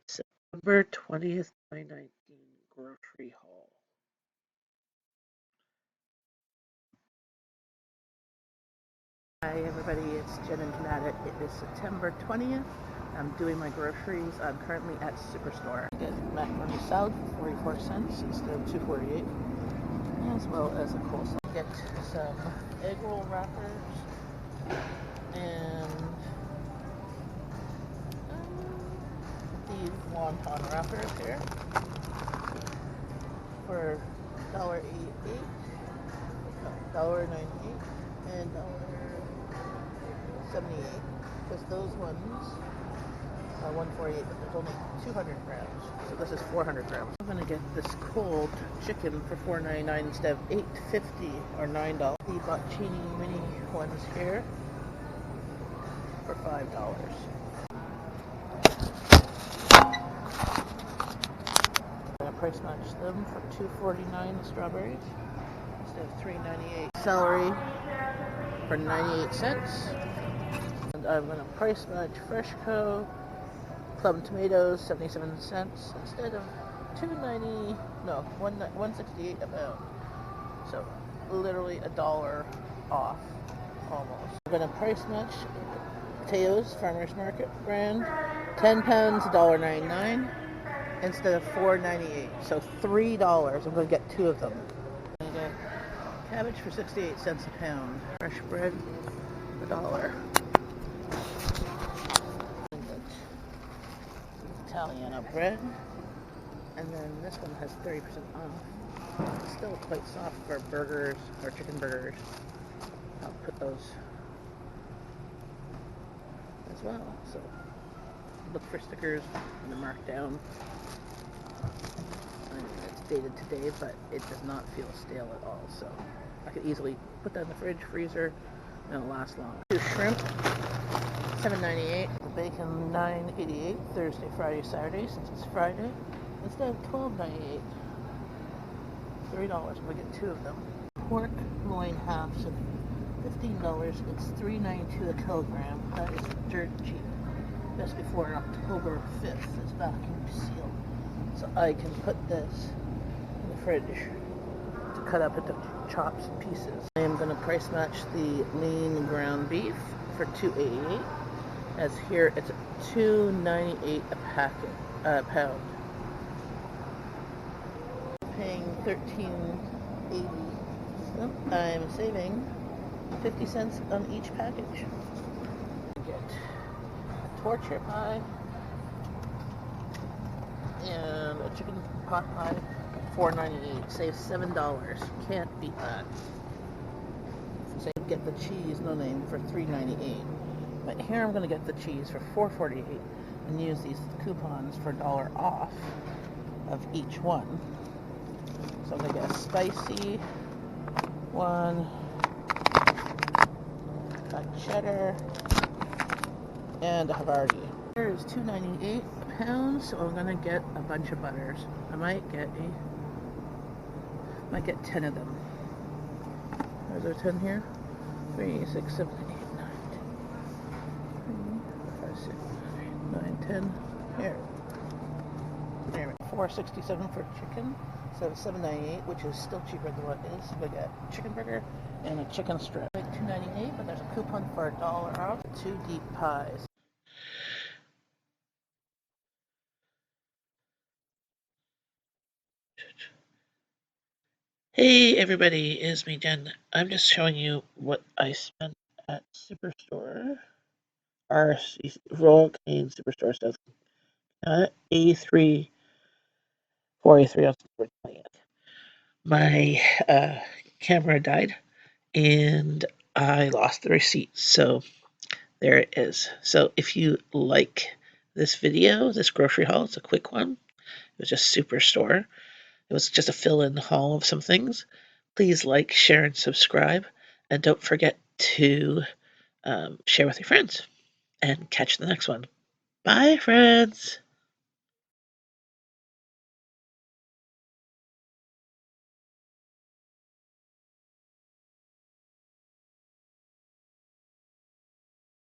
September 20th, 2019 grocery haul. Hi everybody, it's Jenn and Kanata. It is September 20th. I'm doing my groceries. I'm currently at Superstore. I get macaroni salad for 44 cents instead of $2.48, as well as a coleslaw. I get some egg roll wrappers and these wonton wrappers here for $1.88, $1.98, and $1.78. Because those ones are $1.48, but there's only 200 grams. So this is 400 grams. I'm gonna get this cold chicken for $4.99 instead of $8.50 or $9. The bocchini mini ones here for $5. I'm gonna price match them for $2.49 the strawberries instead of $3.98. Celery for 98 cents. And I'm gonna price match Freshco plum tomatoes 77 cents instead of $1.68 a pound. So literally $1 off almost. I'm gonna price match potatoes, Farmers Market brand, 10 pounds, $1.99 instead of $4.98. So $3. I'm gonna get 2 of them. I'm gonna get cabbage for 68 cents a pound. Fresh bread, $1. Italiano bread, and then this one has 30% off. It's still quite soft for burgers or chicken burgers. I'll put those as well. So look for stickers and the markdown. It's dated today, but it does not feel stale at all. So I could easily put that in the fridge, freezer, and it'll last long. 2 shrimp, $7.98. The bacon, $9.88. Thursday, Friday, Saturday, since it's Friday, instead of $12.98. $3. I'm gonna get 2 of them. Pork loin halves at $15. It's $3.92 a kilogram. That is dirt cheap. Just before October 5th. It's vacuum sealed, so I can put this in the fridge to cut up into chops and pieces. I am gonna price match the lean ground beef for $2.88. As here, it's $2.98 a pound. Paying $13.80. So I'm saving 50 cents on each package. Get a torture pie and a chicken pot pie, $4.98. Save $7. Can't beat that. So get the cheese, no name, for $3.98. But here I'm going to get the cheese for $4.48 and use these coupons for $1 off of each one. So I'm going to get a spicy one, a cheddar, and a Havarti. Here is $2.98 a pound, so I'm going to get a bunch of butters. I might get 10 of them. Are there 10 here? 3, 6, 7, 8, 9, 10. 5, 6, 9, 10. Here. There, $4.67 for chicken, so $7.98, which is still cheaper than what it is. We got chicken burger and a chicken strip. $2.98, but there's a coupon for $1 off. 2 deep pies. Hey everybody, it's me Jenn. I'm just showing you what I spent at Superstore. Our Royal Canadian Superstore says A3 4A3 on September 20th. My camera died and I lost the receipt, so there it is. So if you like this video, this grocery haul, it's a quick one. It was just Superstore. It was just a fill-in haul of some things. Please like, share, and subscribe. And don't forget to share with your friends. And catch the next one. Bye, friends!